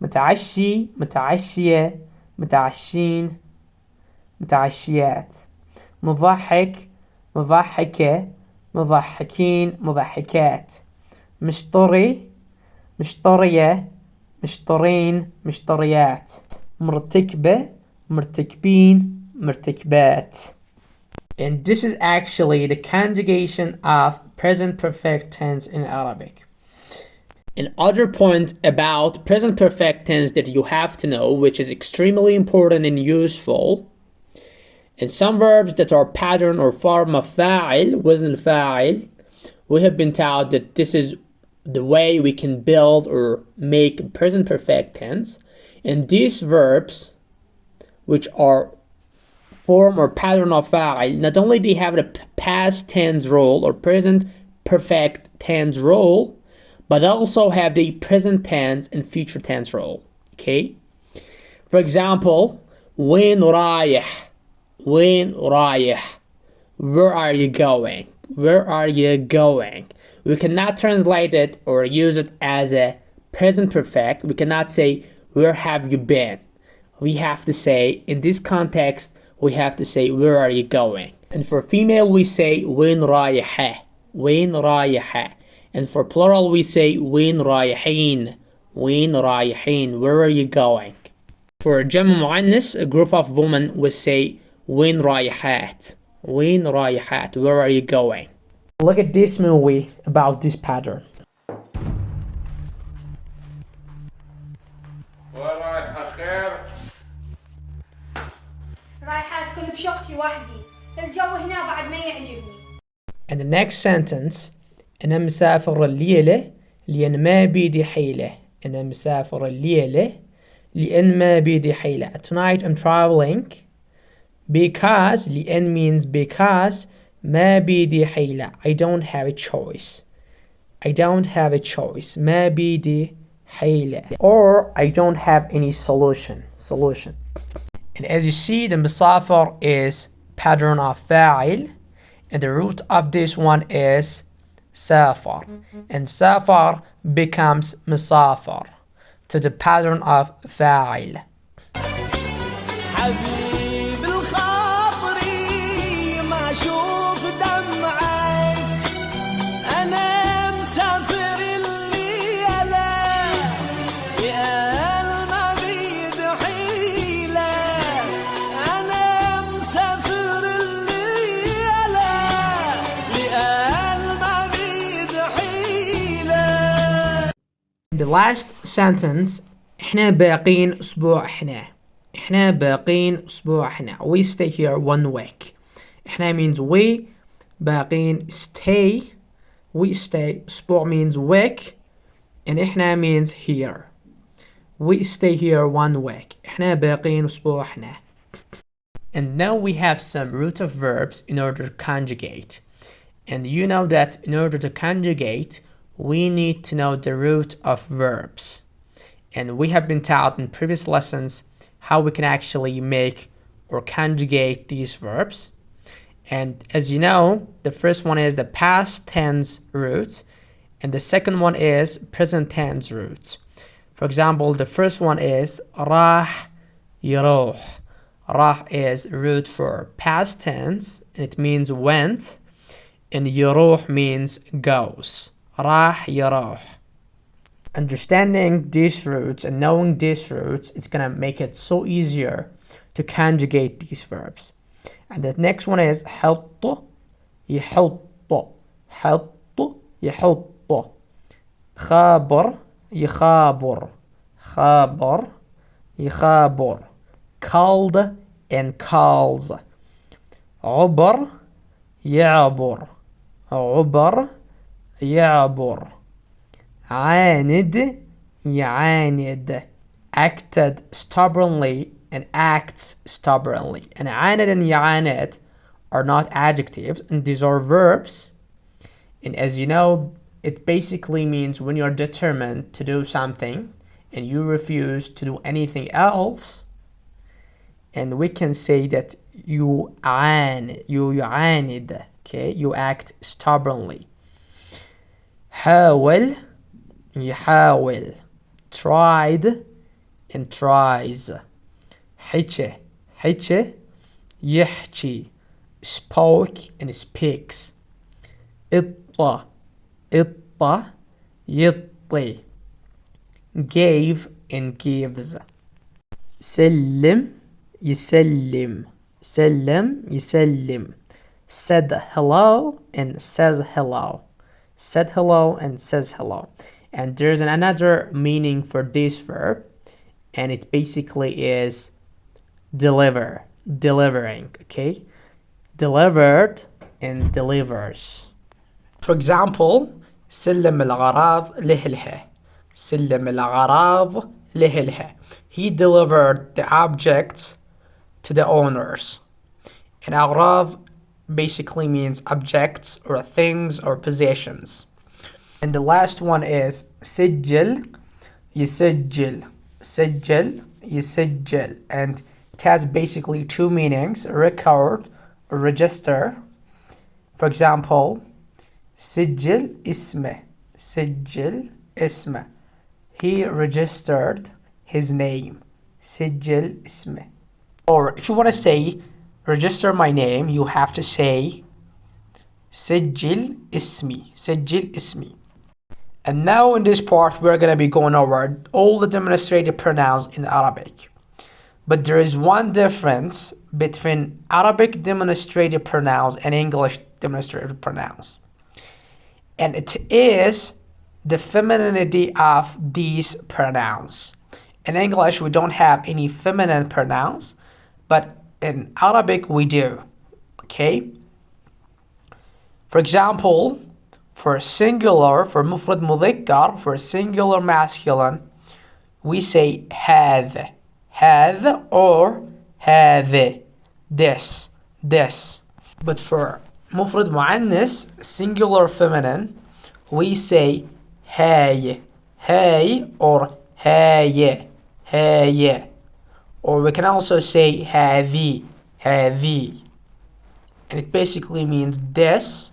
متعشي, متعشية, متعشين, متعشيات. مضحك, مضحكة, مضحكين, مضحكات. مشتري, مشترية, مشترين, مشتريات. مرتكبة, مرتكبين, مرتكبات. And this is actually the conjugation of present perfect tense in Arabic. Another point about present perfect tense that you have to know, which is extremely important and useful, and some verbs that are pattern or form of fa'il, وزن الفاعل, we have been taught that this is the way we can build or make present perfect tense. And these verbs, which are form or pattern of فاعل, not only they have the past tense role or present perfect tense role, but also have the present tense and future tense role. Okay? For example, وين رايح? وين رايح? Where are you going? Where are you going? We cannot translate it or use it as a present perfect. We cannot say, where have you been? We have to say, in this context, we have to say, where are you going? And for female, we say, وين رايحة? وين رايحة? And for plural, we say, وين رايحين? وين رايحين? Where are you going? For جمع مؤنث, a group of women will say, وين رايحات? وين رايحات? Where are you going? Look at this movie about this pattern. ورايحة خير. رايحة أسكن بشقتي وحدي، الجو هنا بعد ما يعجبني. And the next sentence, أنا مسافر الليلة لأن ما بيدي حيلة. أنا مسافر الليلة لأن ما بيدي حيلة. Tonight I'm traveling because لأن means because ما بيدي حيلة. I don't have a choice. I don't have a choice. ما بيدي حيلة. Or I don't have any solution. And as you see, the مسافر is pattern of فاعل, and the root of this one is سافر, and سافر becomes مسافر to the pattern of فاعل. حبيب الخاطري ما اشوف دمعك انا مسافر الليله يا المبيد حيله انا مسافر الليله يا المبيد حيله. The last sentence, احنا باقين اسبوع احنا باقين اسبوع we stay here 1 week. احنا means we, باقين stay, we stay, اسبوع means week, and احنا means here. We stay here 1 week. احنا باقين اسبوع And now we have some root of verbs in order to conjugate. And you know that in order to conjugate, we need to know the root of verbs. And we have been taught in previous lessons how we can actually make or conjugate these verbs. And as you know, the first one is the past tense root, and the second one is present tense root. For example, the first one is راح يروح. راح is root for past tense, and it means went, and يروح means goes. راح يروح. Understanding these roots and knowing these roots, it's gonna make it so easier to conjugate these verbs. And the next one is حط يحط. حط يحط. خابر يخابر. خابر يخابر. Called and calls. عبر يعبر. عبر يعبر. عاند يعاند. Acted stubbornly and acts stubbornly. And عاند and يعاند are not adjectives, and these are verbs. And as you know, it basically means when you're determined to do something and you refuse to do anything else. And we can say that you يعاند. Okay, you act stubbornly. حاول يحاول. Tried and tries. حكى يحكي. Spoke and speaks. اطى يطي. Gave and gives. سلم يسلم. Said hello and says hello. Said hello and says hello. And there's another meaning for this verb, and it basically is delivering, okay? Delivered and delivers. For example, سلم الغراض لأهلها. سلم الغراض لأهلها. He delivered the objects to the owners. And أغراض basically means objects or things or possessions. And the last one is سجل يسجل سجل يسجل, and it has basically two meanings: record or register. For example, سجل اسمه سجل اسمه, he registered his name. سجل اسمه. Or if you want to say register my name, you have to say سجل اسمي سجل اسمي. And now in this part we're going to be going over all the demonstrative pronouns in Arabic. But there is one difference between Arabic demonstrative pronouns and English demonstrative pronouns. And it is the femininity of these pronouns. In English we don't have any feminine pronouns, but in Arabic we do. Okay? For example, for singular, for مفرد مذكر, for singular masculine, we say هذا or هذه, this. But for مفرد مؤنث, singular feminine, we say هاي or هاي. Or we can also say هذه. And it basically means this,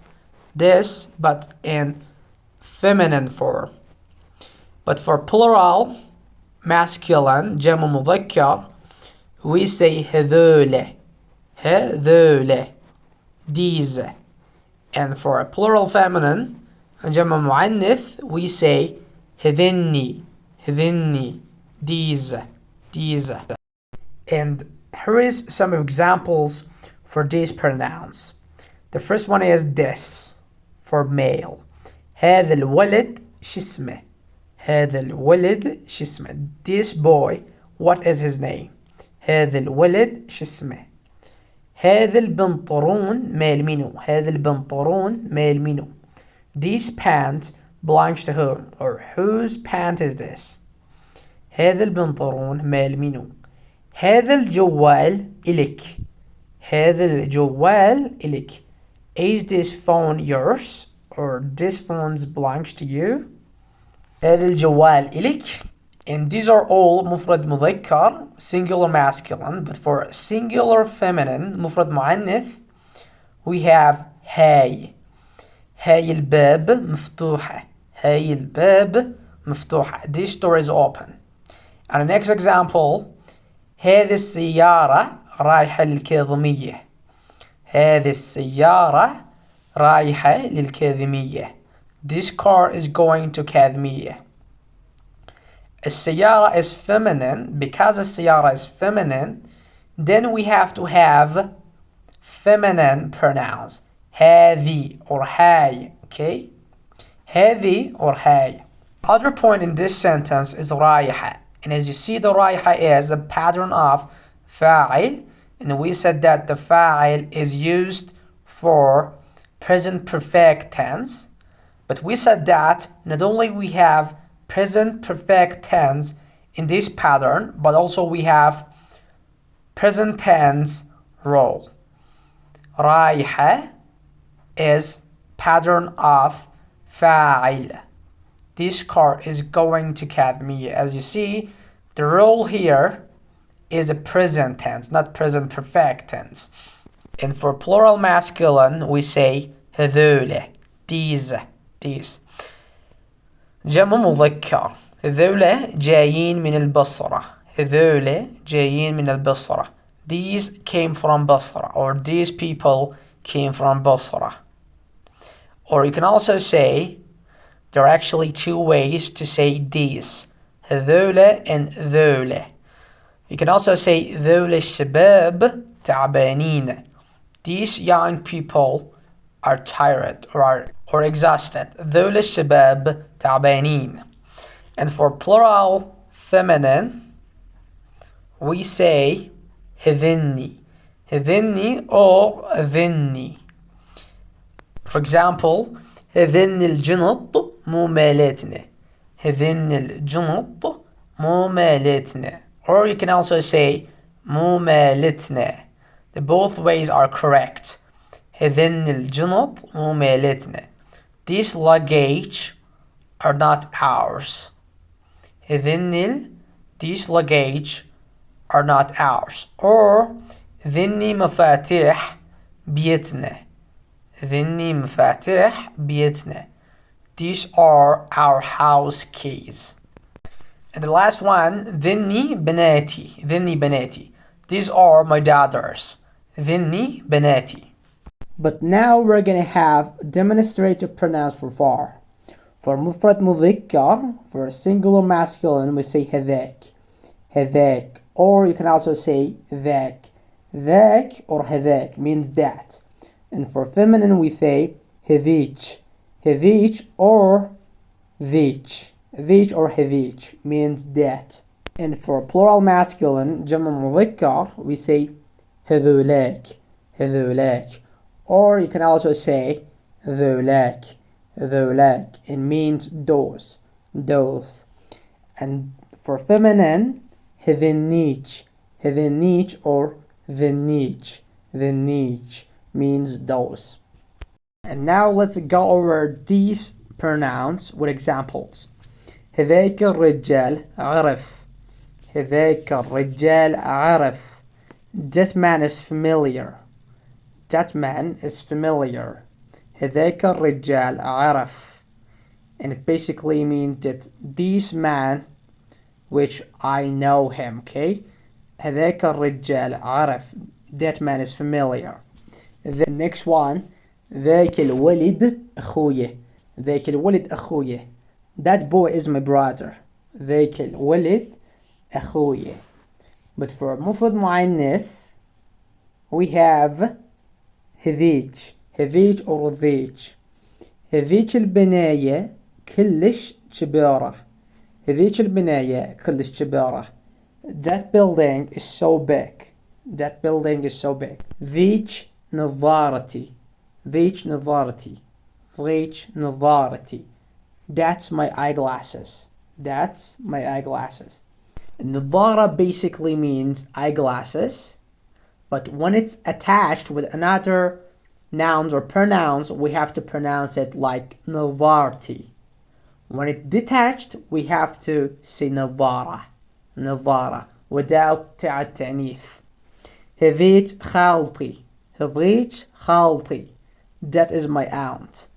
but in feminine form. But for plural masculine, جمع مذكر, we say هذول, these. And for plural feminine, جمع مؤنث, we say هذني, these. And here is some examples for these pronouns. The first one is this, for male. هذا الولد شو اسمه هذا الولد شو اسمه. This boy, what is his name? هذا الولد شو اسمه. هذا البنطلون مال منو هذا البنطلون مال منو. These pants belongs to whom, or whose pant is this? هذا البنطلون مال منو. هذا الجوال إلك هذا الجوال إلك. Is this phone yours, or this phone belongs to you? هذا الجوال إلك. And these are all مفرد مذكر, singular masculine. But for singular feminine, مفرد مؤنث, we have هاي الباب مفتوحة هاي الباب مفتوحة. This door is open. And the next example, هذه السيارة رايحة للكاظمية هذه السيارة رايحة للكاظمية. This car is going to كاظمية. السيارة is feminine. Because السيارة is feminine, then we have to have feminine pronouns. هذه or هاي. Okay? هذه or هاي. Other point in this sentence is رايحة. And as you see, the رايحة is a pattern of فاعل. And we said that the fa'il is used for present perfect tense. But we said that not only we have present perfect tense in this pattern, but also we have present tense role. رايحة is pattern of fa'il. This car is going to Kadmiya. As you see, the role here is a present tense, not present perfect tense. And for plural masculine, we say هذول, these. جمع مذكر, هذول جايين من البصرة. هذول جايين من البصرة. These came from Basra, or these people came from Basra. Or you can also say, there are actually two ways to say these, هذول and ذول. You can also say ذول الشباب تعبانين. These young people are tired or exhausted. ذول الشباب تعبانين. And for plural feminine, we say هذني or ذني. For example, هذن الجنط مو مالتنا. هذن الجنط مو مالتنا. Or you can also say مو مالتنا. both ways are correct. هذن الجنط مو مالتنا. These luggage are not ours. These luggage are not ours. Or ذني مفاتيح بيتنا. ذني مفاتيح بيتنا. These are our house keys. And the last one, ذني بناتي. ذني بناتي. These are my daughters. ذني بناتي. But now we're gonna have demonstrative pronouns for var. For مفرد مذكر, for singular masculine, we say هذاك. هذاك. Or you can also say ذاك. ذاك or هذاك means that. And for feminine, we say هذيك. هذيك or ذيك. ذيك or هذيك means that. And for plural masculine, جمع مذكر, we say هذولاك. هذولاك. Or you can also say ذولاك. ذولاك. It means those. Those. And for feminine, هذنيك. هذنيك or ذنيك. ذنيك means those. And now let's go over these pronouns with examples. هذاك الرجال عرف. هذاك الرجال عرف. That man is familiar. That man is familiar. هذاك الرجال عرف. And it basically means that this man, which I know him, okay? هذاك الرجال عرف. That man is familiar. The next one, ذاك الولد أخويا. ذاك الولد أخويا. That boy is my brother. ذاك الولد أخويا. But for مفرد مؤنث, we have هذيك. هذيك or ذيك. هذيك البناية كلش كبيرة. هذيك البناية كلش كبيرة. That building is so big. That building is so big. ذيك نظارتي. ذيك نظارتي. ذيك نظارتي. That's my eyeglasses. That's my eyeglasses. نظارة basically means eyeglasses, but when it's attached with another nouns or pronouns, we have to pronounce it like نظارتي. When it's detached, we have to say نظارة. نظارة without تاء التأنيث. هذيك خالتي. هذيك خالتي. That is my aunt.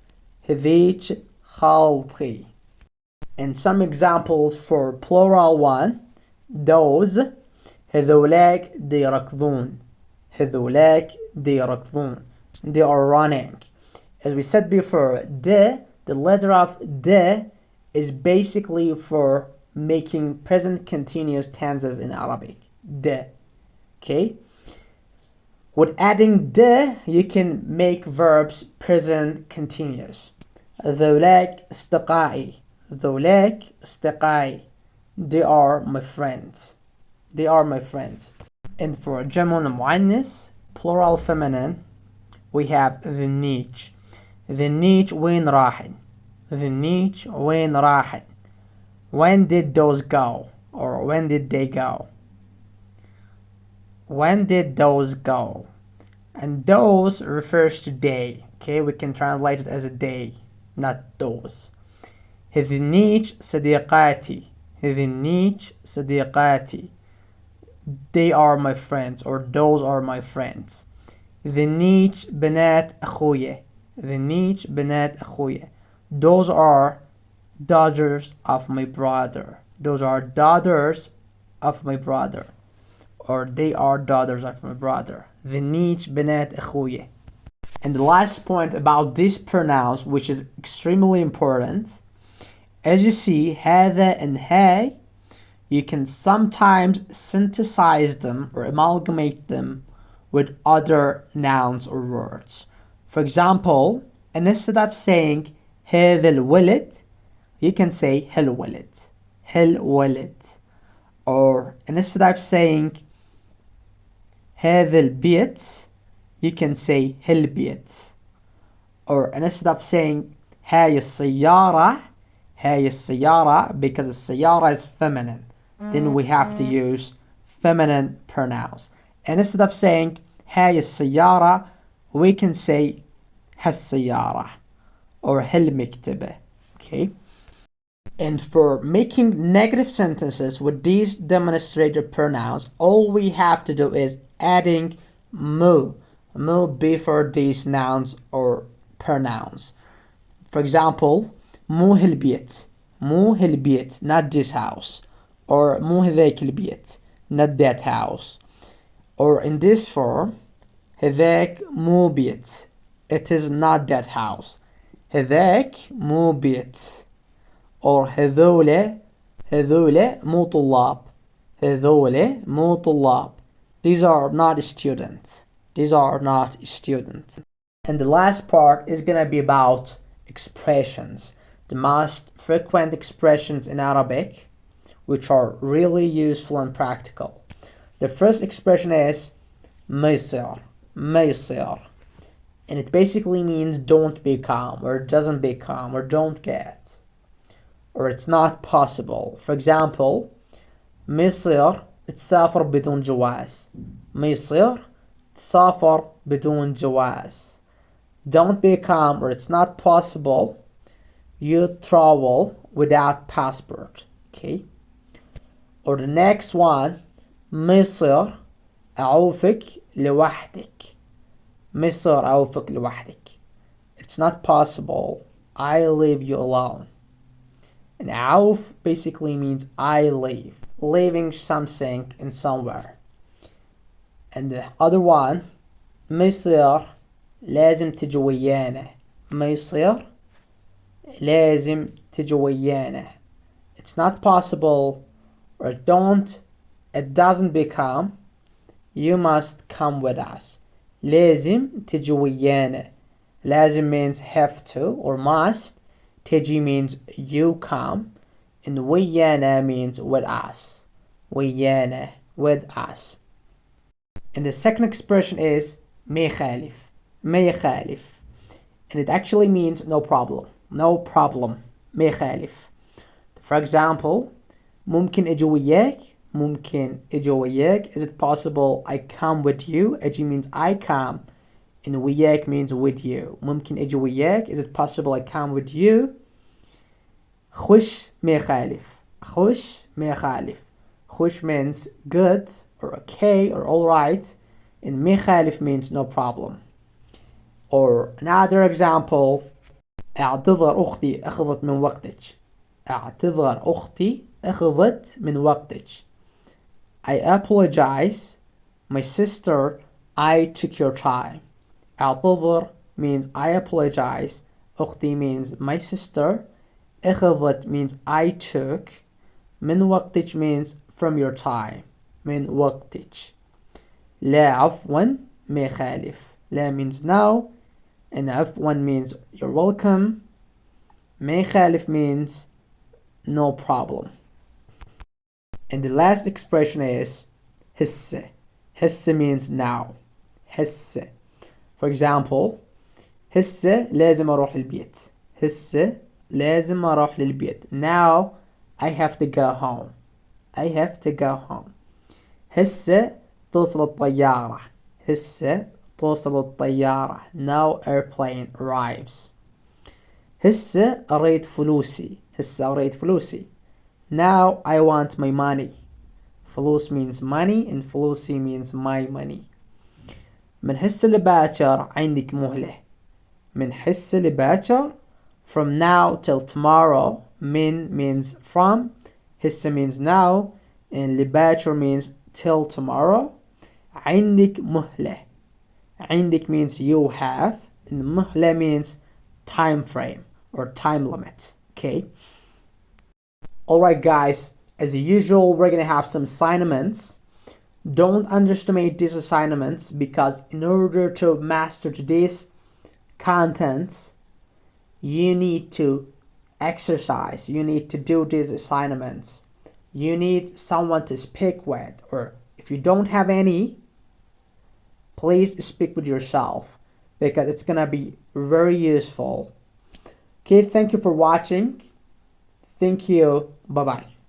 هذيك خالتي. And some examples for plural one, those. هذولاك they يركضون. هذولاك they يركضون. They are running. As we said before, the letter of the is basically for making present continuous tenses in Arabic. The. Okay? With adding the, you can make verbs present continuous. ذولاك أصدقائي. ذولاك أصدقائي. They are my friends. They are my friends. And for جمع مؤنث, plural feminine, we have ذنيك. ذنيك وين راحن. ذنيك وين راحن. When did those go? Or when did they go? When did those go? And those refers to day. Okay, we can translate it as a day, not those. هذنيك صديقاتي. هذنيك صديقاتي. They are my friends, or those are my friends. ذنيك بنات أخويا. ذنيك بنات أخويا. Those are daughters of my brother. Those are daughters of my brother. Or they are daughters of my brother. ذنيك بنات أخويا. And the last point about these pronouns, which is extremely important, as you see, هذا and هاي, you can sometimes synthesize them or amalgamate them with other nouns or words. For example, instead of saying هذا الولد, you can say هالولد. هالولد. Or instead of saying هذا البيت, you can say هالبيت. Or instead of saying هاي السيارة, هاي السيارة, because السيارة is feminine, then we have to use feminine pronouns. And instead of saying هاي السيارة, we can say هالسيارة or هالمكتبة. Okay. And for making negative sentences with these demonstrative pronouns, all we have to do is adding mu before these nouns or pronouns. For example, مو هالبيت, not this house. Or مو هذاك البيت, not that house. Or in this form, هذاك مو بيت, it is not that house. هذاك مو بيت. Or هذول مو طلاب, هذول مو طلاب. These are not students. These are not students. And the last part is gonna be about expressions, the most frequent expressions in Arabic, which are really useful and practical. The first expression is ميصير, and it basically means don't become, or doesn't become, or don't get, or it's not possible. For example, ميصير تسافر بدون جواز, ميصير تسافر بدون جواز. Don't become, or it's not possible, you travel without passport. Okay. Or the next one, ميصير أعوفك لوحدك, ميصير أعوفك لوحدك. It's not possible, I leave you alone. And أعوف basically means I leave, leaving something in somewhere. And the other one, ميصير لازم تجي ويانا, ميصير لازم تجي ويانا. It's not possible, or it doesn't become, you must come with us. لازم تجي ويانا. لازم means have to or must. تجي means you come. And ويانا means with us. ويانا, with us. And the second expression is ما يخالف. And it actually means no problem. No problem. ما يخالف. For example, ممكن أجي وياك. Is it possible I come with you? أجي means I come, and وياك means with you. ممكن أجي وياك. Is it possible I come with you? خوش ما يخالف. خوش means good or okay or alright, and ما يخالف means no problem. Or another example, اعتذر أختي أخذت من وقتك. I apologize, my sister, I took your time. اعتذر means I apologize. أختي means my sister. أخذت means I took. من وقتك means from your time. من وقتك. لا عفوا ما يخالف. لا means no, and عفوا means you're welcome. ما يخالف means no problem. And the last expression is هسه. هسه means now. هسه. For example, هسه لازم أروح للبيت. Now I have to go home. هسه توصل الطيارة. Now airplane arrives. هسه أريد فلوسي. Now I want my money. فلوس means money, and فلوسي means my money. من هسه لباكر عندك مهلة. From now till tomorrow. من means from, هسه means now, and لباكر means till tomorrow. عندك means you have, and مهلة means time frame or time limit. Okay. Alright guys, as usual, we're gonna have some assignments. Don't underestimate these assignments, because in order to master today's content, you need to exercise. You need to do these assignments. You need someone to speak with, or if you don't have any, please speak with yourself, because it's gonna be very useful. Okay, thank you for watching. Thank you. Bye-bye.